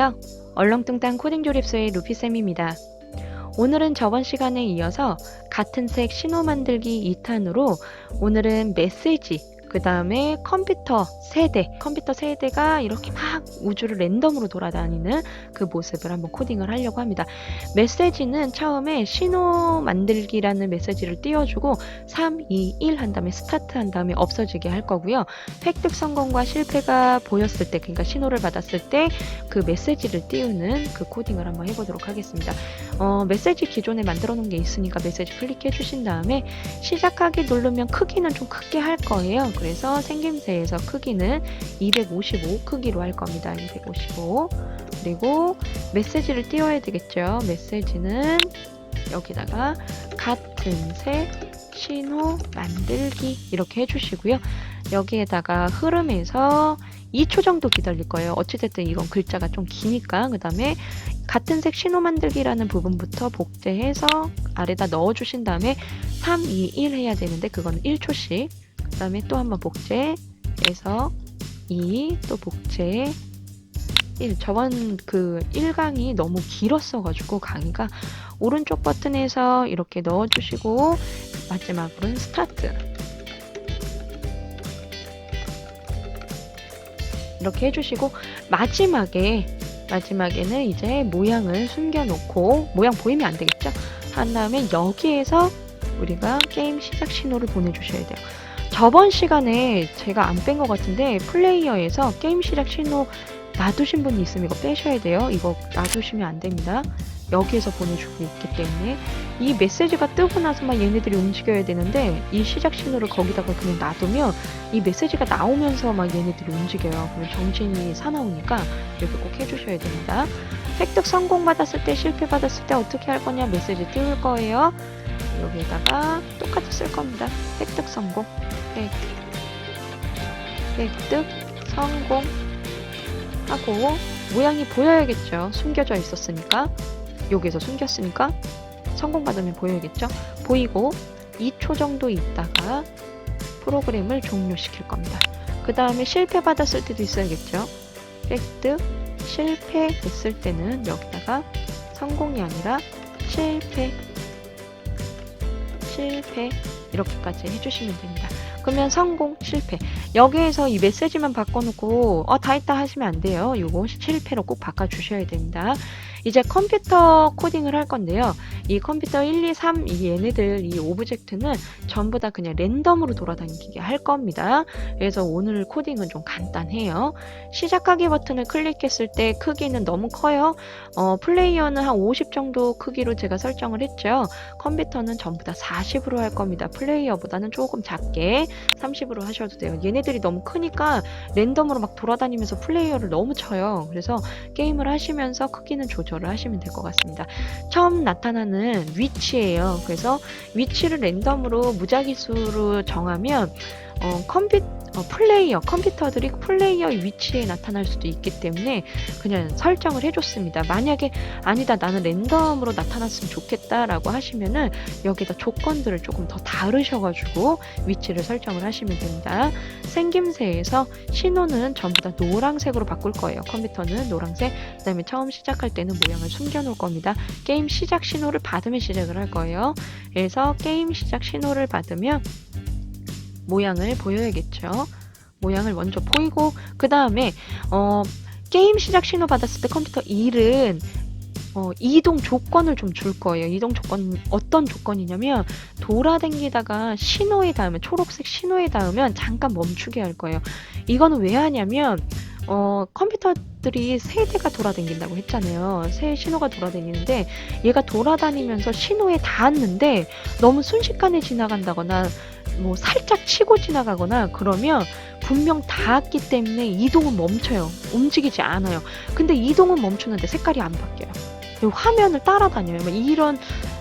안녕하세요. 얼렁뚱땅 코딩 조립소의 루피쌤입니다. 오늘은 저번 시간에 이어서 같은 색 신호 만들기 2탄으로 오늘은 메시지, 그 다음에 컴퓨터 세대가 이렇게 막 우주를 랜덤으로 돌아다니는 그 모습을 한번 코딩을 하려고 합니다. 메시지는 처음에 신호 만들기라는 메시지를 띄워주고 3, 2, 1 한 다음에 스타트 한 다음에 없어지게 할 거고요. 획득 성공과 실패가 보였을 때, 그러니까 신호를 받았을 때 그 메시지를 띄우는 그 코딩을 한번 해보도록 하겠습니다. 메시지 기존에 만들어 놓은 게 있으니까 메시지 클릭해 주신 다음에 시작하기 누르면 크기는 좀 크게 할 거예요. 그래서 생김새에서 크기는 255 크기로 할 겁니다. 255. 그리고 메시지를 띄워야 되겠죠. 메시지는 여기다가 같은 색 신호 만들기 이렇게 해주시고요. 여기에다가 흐름에서 2초 정도 기다릴 거예요. 어찌됐든 이건 글자가 좀 기니까. 그 다음에 같은 색 신호 만들기라는 부분부터 복제해서 아래다 넣어주신 다음에 3, 2, 1 해야 되는데 그건 1초씩. 그 다음에 또 한번 복제해서 2, 또 복제 1. 저번 그 1강이 너무 길었어가지고 강의가 오른쪽 버튼에서 이렇게 넣어주시고 마지막으로는 스타트. 이렇게 해주시고 마지막에는 이제 모양을 숨겨놓고 모양 보이면 안 되겠죠? 한 다음에 여기에서 우리가 게임 시작 신호를 보내주셔야 돼요. 저번 시간에 제가 안 뺀 것 같은데 플레이어에서 게임 시작 신호 놔두신 분이 있으면 이거 빼셔야 돼요. 이거 놔두시면 안 됩니다. 여기에서 보내주고 있기 때문에 이 메시지가 뜨고 나서 막 얘네들이 움직여야 되는데 이 시작 신호를 거기다가 그냥 놔두면 이 메시지가 나오면서 막 얘네들이 움직여요. 그러면 정신이 사나우니까 이렇게 꼭 해주셔야 됩니다. 획득 성공 받았을 때 실패 받았을 때 어떻게 할 거냐 메시지 띄울 거예요. 여기에다가 똑같이 쓸 겁니다. 획득 성공 획득 성공 하고 모양이 보여야겠죠. 숨겨져 있었으니까 여기서 숨겼으니까 성공받으면 보여야겠죠. 보이고 2초 정도 있다가 프로그램을 종료시킬 겁니다. 그 다음에 실패 받았을 때도 있어야겠죠. 획득 실패했을 때는 여기다가 성공이 아니라 실패 이렇게까지 해주시면 됩니다. 그러면 성공, 실패. 여기에서 이 메시지만 바꿔놓고 다 했다 하시면 안 돼요. 이거 실패로 꼭 바꿔주셔야 됩니다. 이제 컴퓨터 코딩을 할 건데요. 이 컴퓨터 1, 2, 3 이 얘네들 이 오브젝트는 전부 다 그냥 랜덤으로 돌아다니게 할 겁니다. 그래서 오늘 코딩은 좀 간단해요. 시작하기 버튼을 클릭했을 때 크기는 너무 커요. 플레이어는 한 50 정도 크기로 제가 설정을 했죠. 컴퓨터는 전부 다 40으로 할 겁니다. 플레이어보다는 조금 작게 30으로 하셔도 돼요. 얘네들이 너무 크니까 랜덤으로 막 돌아다니면서 플레이어를 너무 쳐요. 그래서 게임을 하시면서 크기는 조절을 하시면 될 것 같습니다. 처음 나타나는 위치예요. 위치를 랜덤으로 무작위수로 정하면 컴퓨터들이 플레이어의 위치에 나타날 수도 있기 때문에 그냥 설정을 해줬습니다. 만약에 아니다 나는 랜덤으로 나타났으면 좋겠다 라고 하시면은 여기다 조건들을 조금 더 다르셔가지고 위치를 설정을 하시면 됩니다. 생김새에서 신호는 전부 다 노란색으로 바꿀 거예요. 컴퓨터는 노란색, 그 다음에 처음 시작할 때는 모양을 숨겨 놓을 겁니다. 게임 시작 신호를 받으면 시작을 할 거예요. 그래서 게임 시작 신호를 받으면 모양을 보여야겠죠. 모양을 먼저 보이고 그 다음에 게임 시작 신호 받았을 때 컴퓨터 1은 이동 조건을 좀 줄 거예요. 이동 조건 어떤 조건이냐면 돌아다니다가 신호에 닿으면 초록색 신호에 닿으면 잠깐 멈추게 할 거예요. 이거는 왜 하냐면 컴퓨터들이 세 대가 돌아다닌다고 했잖아요. 세 신호가 돌아다니는데 얘가 돌아다니면서 신호에 닿았는데 너무 순식간에 지나간다거나 뭐 살짝 치고 지나가거나 그러면 분명 닿았기 때문에 이동은 멈춰요. 움직이지 않아요. 근데 이동은 멈추는데 색깔이 안 바뀌어요. 화면을 따라다녀요. 이런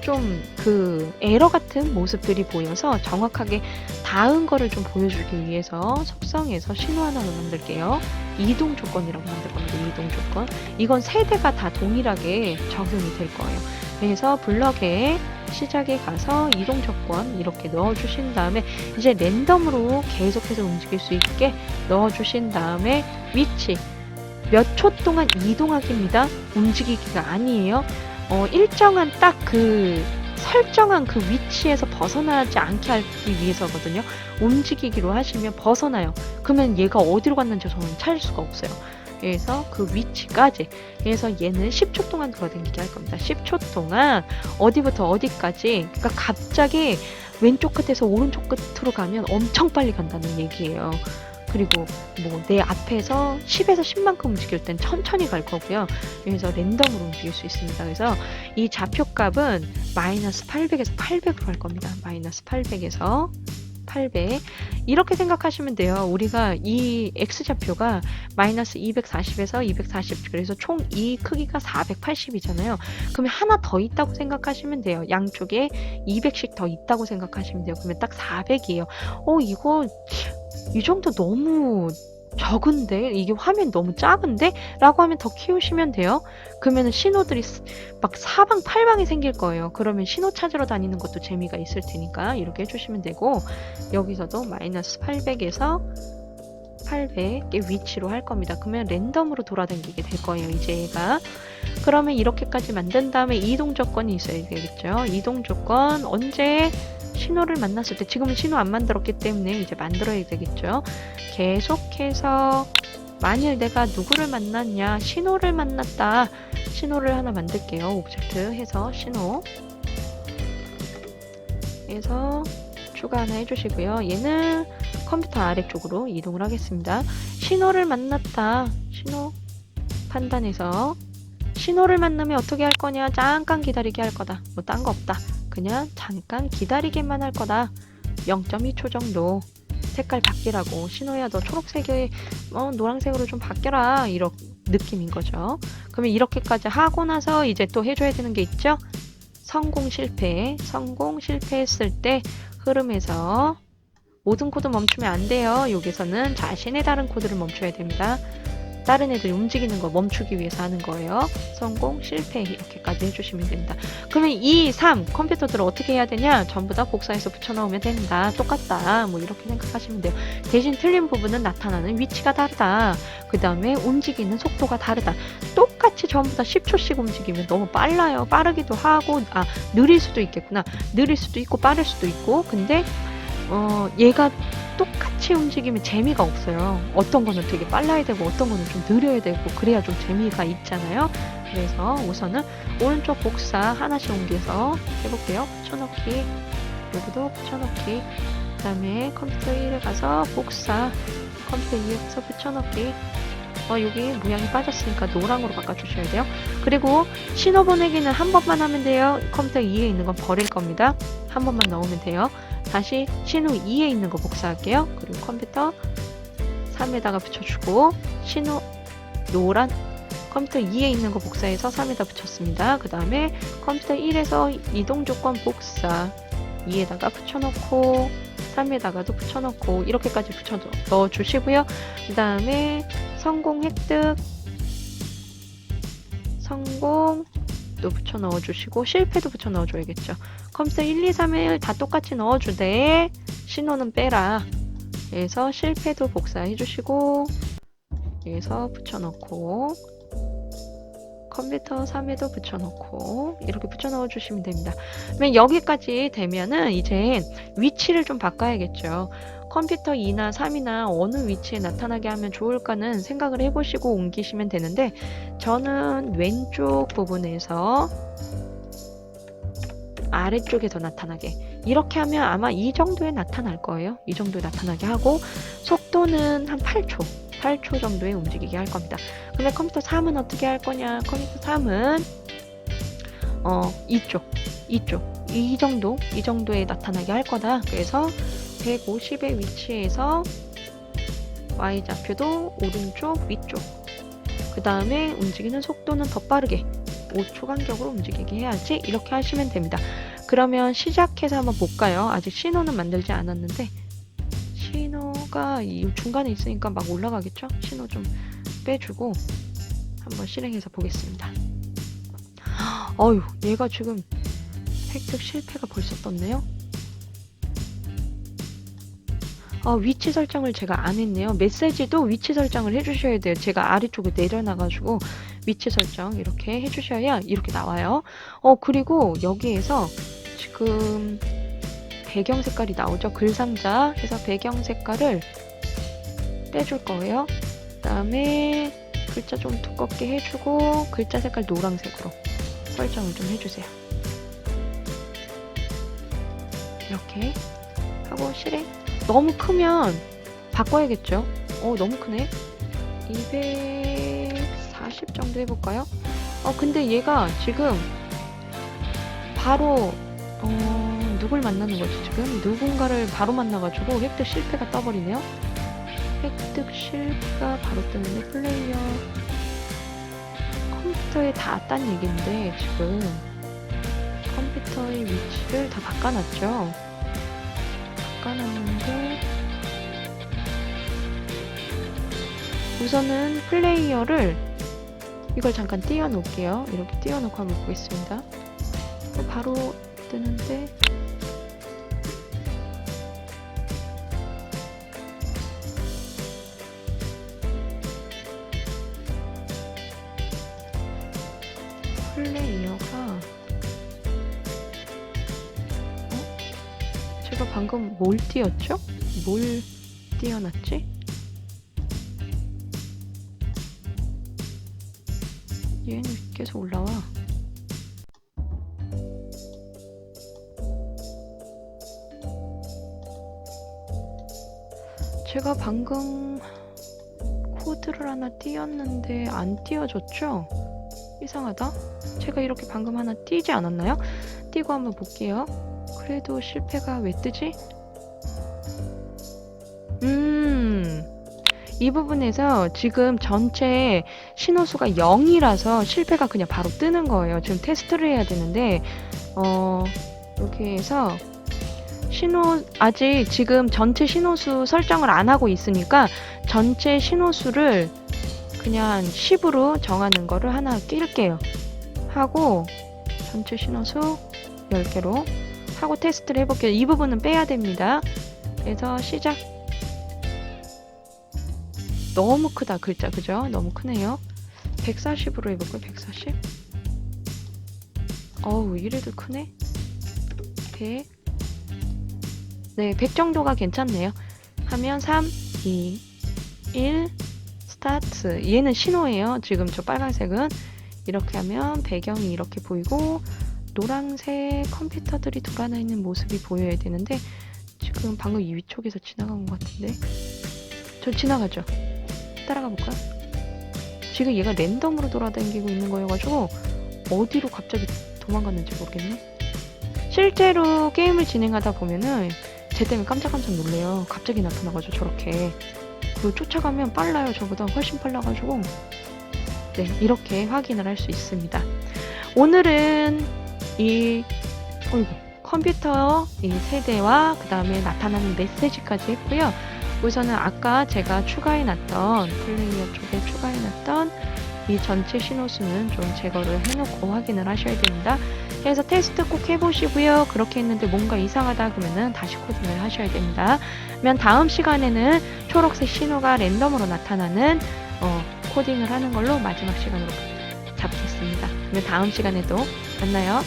좀 그 에러 같은 모습들이 보여서 정확하게 닿은 거를 좀 보여주기 위해서 속성에서 신호 하나를 만들게요. 이동 조건이라고 만들 겁니다. 이동 조건. 이건 세대가 다 동일하게 적용이 될 거예요. 그래서 블럭에 시작에 가서 이동 조건 이렇게 넣어주신 다음에 이제 랜덤으로 계속해서 움직일 수 있게 넣어주신 다음에 위치 몇 초 동안 이동하기입니다. 움직이기가 아니에요. 일정한 딱 그 설정한 그 위치에서 벗어나지 않게 하기 위해서거든요. 움직이기로 하시면 벗어나요. 그러면 얘가 어디로 갔는지 저는 찾을 수가 없어요. 그래서 그 위치까지. 그래서 얘는 10초 동안 돌아다니게 할 겁니다. 10초 동안 어디부터 어디까지. 그러니까 갑자기 왼쪽 끝에서 오른쪽 끝으로 가면 엄청 빨리 간다는 얘기예요. 그리고 뭐 내 앞에서 10에서 10만큼 움직일 땐 천천히 갈 거고요. 그래서 랜덤으로 움직일 수 있습니다. 그래서 이 좌표값은 마이너스 800에서 800으로 할 겁니다. 마이너스 800에서 800 이렇게 생각하시면 돼요. 우리가 이 x좌표가 마이너스 240에서 240 그래서 총 이 크기가 480이잖아요. 그러면 하나 더 있다고 생각하시면 돼요. 양쪽에 200씩 더 있다고 생각하시면 돼요. 그러면 딱 400이에요. 이거 이 정도 너무 적은데? 이게 화면 너무 작은데? 라고 하면 더 키우시면 돼요. 그러면 신호들이 막 사방팔방이 생길 거예요. 그러면 신호 찾으러 다니는 것도 재미가 있을 테니까 이렇게 해주시면 되고, 여기서도 마이너스 800에서 800의 위치로 할 겁니다. 그러면 랜덤으로 돌아다니게 될 거예요. 이제 얘가. 그러면 이렇게까지 만든 다음에 이동 조건이 있어야 되겠죠. 이동 조건 언제 신호를 만났을 때, 지금은 신호 안 만들었기 때문에 이제 만들어야 되겠죠. 계속해서 만일 내가 누구를 만났냐, 신호를 만났다. 신호를 하나 만들게요. 오브젝트 해서 신호 해서 추가 하나 해주시고요. 얘는 컴퓨터 아래쪽으로 이동을 하겠습니다. 신호를 만났다. 신호 판단해서 신호를 만나면 어떻게 할 거냐, 잠깐 기다리게 할 거다. 뭐 딴 거 없다. 그냥 잠깐 기다리기만 할 거다. 0.2초 정도. 색깔 바뀌라고. 신호야 너 초록색에 노란색으로 좀 바뀌어라. 이런 느낌인 거죠. 그러면 이렇게까지 하고 나서 이제 또 해줘야 되는 게 있죠. 성공 실패. 성공 실패했을 때 흐름에서 모든 코드 멈추면 안 돼요. 여기서는 자신의 다른 코드를 멈춰야 됩니다. 다른 애들이 움직이는 거 멈추기 위해서 하는 거예요. 성공, 실패 이렇게까지 해주시면 됩니다. 그러면 2, 3 컴퓨터들을 어떻게 해야 되냐? 전부 다 복사해서 붙여넣으면 된다. 똑같다. 뭐 이렇게 생각하시면 돼요. 대신 틀린 부분은 나타나는 위치가 다르다. 그 다음에 움직이는 속도가 다르다. 똑같이 전부 다 10초씩 움직이면 너무 빨라요. 빠르기도 하고 느릴 수도 있겠구나. 느릴 수도 있고 빠를 수도 있고. 근데 얘가 똑같이 움직이면 재미가 없어요. 어떤 거는 되게 빨라야 되고 어떤 거는 좀 느려야 되고 그래야 좀 재미가 있잖아요. 그래서 우선은 오른쪽 복사 하나씩 옮겨서 해볼게요. 붙여넣기, 여기도 붙여넣기, 그 다음에 컴퓨터 1에 가서 복사, 컴퓨터 2에 가서 붙여넣기. 여기 모양이 빠졌으니까 노랑으로 바꿔주셔야 돼요. 그리고 신호 보내기는 한 번만 하면 돼요. 컴퓨터 2에 있는 건 버릴 겁니다. 한 번만 넣으면 돼요. 다시 신호 2에 있는 거 복사할게요. 그리고 컴퓨터 3에다가 붙여주고, 신호 노란 컴퓨터 2에 있는 거 복사해서 3에다 붙였습니다. 그 다음에 컴퓨터 1에서 이동 조건 복사 2에다가 붙여넣고 3에다가도 붙여넣고 이렇게까지 붙여 넣어주시고요. 그 다음에 성공 획득, 성공 또 붙여 넣어주시고 실패도 붙여 넣어줘야겠죠. 컴퓨터 1, 2, 3을 다 똑같이 넣어주되 신호는 빼라. 그래서 실패도 복사해주시고 여기서 붙여넣고 컴퓨터 3에도 붙여넣고 이렇게 붙여 넣어주시면 됩니다. 그러면 여기까지 되면은 이제 위치를 좀 바꿔야겠죠. 컴퓨터 2나 3이나 어느 위치에 나타나게 하면 좋을까는 생각을 해보시고 옮기시면 되는데, 저는 왼쪽 부분에서 아래쪽에서 나타나게 이렇게 하면 아마 이 정도에 나타날 거예요. 이 정도에 나타나게 하고 속도는 한 8초 정도에 움직이게 할 겁니다. 근데 컴퓨터 3은 어떻게 할 거냐? 컴퓨터 3은 이 정도에 나타나게 할 거다. 그래서 150의 위치에서 Y좌표도 오른쪽 위쪽, 그 다음에 움직이는 속도는 더 빠르게 5초 간격으로 움직이게 해야지. 이렇게 하시면 됩니다. 그러면 시작해서 한번 볼까요? 아직 신호는 만들지 않았는데 신호가 이 중간에 있으니까 막 올라가겠죠? 신호 좀 빼주고 한번 실행해서 보겠습니다. 얘가 지금 획득 실패가 벌써 떴네요. 위치 설정을 제가 안 했네요. 메시지도 위치 설정을 해주셔야 돼요. 제가 아래쪽에 내려놔가지고 위치 설정 이렇게 해주셔야 이렇게 나와요. 그리고 여기에서 지금 배경 색깔이 나오죠. 글상자 해서 배경 색깔을 빼줄 거예요. 그 다음에 글자 좀 두껍게 해주고 글자 색깔 노란색으로 설정을 좀 해주세요. 이렇게 하고 실행. 너무 크면 바꿔야겠죠. 너무 크네. 240 정도 해볼까요? 근데 얘가 지금 바로 누굴 만나는 거지 지금? 누군가를 바로 만나가지고 획득 실패가 떠버리네요. 획득 실패가 바로 뜨는데 플레이어 컴퓨터에 다 왔다는 얘기인데 지금 컴퓨터의 위치를 다 바꿔놨죠. 바꿔놨는데 우선은 플레이어를 이걸 잠깐 띄워놓을게요. 이렇게 띄워놓고 한번 보겠습니다. 바로 뜨는데 플레이어가 제가 방금 뭘 띄웠죠? 뭘 띄워놨지? 얘는 계속 올라와. 제가 방금 코드를 하나 띄웠는데 안 띄워졌죠? 이상하다. 제가 이렇게 방금 하나 띄지 않았나요? 띄고 한번 볼게요. 그래도 실패가 왜 뜨지? 이 부분에서 지금 전체 신호수가 0이라서 실패가 그냥 바로 뜨는 거예요. 지금 테스트를 해야 되는데 여기에서 아직 지금 전체 신호수 설정을 안 하고 있으니까 전체 신호수를 그냥 10으로 정하는 거를 하나 낄게요. 하고 전체 신호수 10개로 하고 테스트를 해볼게요. 이 부분은 빼야 됩니다. 그래서 시작. 너무 크다 글자 그죠? 너무 크네요. 140으로 해볼까요? 140. 이래도 크네. 100. 네, 100 정도가 괜찮네요. 하면 3, 2, 1 스타트. 얘는 신호예요. 지금 저 빨간색은 이렇게 하면 배경이 이렇게 보이고 노란색 컴퓨터들이 돌아다니는 모습이 보여야 되는데 지금 방금 이 위쪽에서 지나간 것 같은데 저 지나가죠? 따라가 볼까요? 지금 얘가 랜덤으로 돌아다니고 있는 거여가지고 어디로 갑자기 도망갔는지 모르겠네. 실제로 게임을 진행하다 보면은 쟤 때문에 깜짝깜짝 놀래요. 갑자기 나타나가지고 저렇게. 그리고 쫓아가면 빨라요. 저보다 훨씬 빨라가지고 네, 이렇게 확인을 할 수 있습니다. 오늘은 이 컴퓨터 이 세대와 그 다음에 나타나는 메시지까지 했고요. 우선은 아까 제가 추가해놨던 플레이어 쪽에 추가해놨던 이 전체 신호수는 좀 제거를 해놓고 확인을 하셔야 됩니다. 그래서 테스트 꼭 해보시고요. 그렇게 했는데 뭔가 이상하다 그러면은 다시 코딩을 하셔야 됩니다. 그러면 다음 시간에는 초록색 신호가 랜덤으로 나타나는 코딩을 하는 걸로 마지막 시간으로 잡겠습니다. 그러면 다음 시간에도 만나요.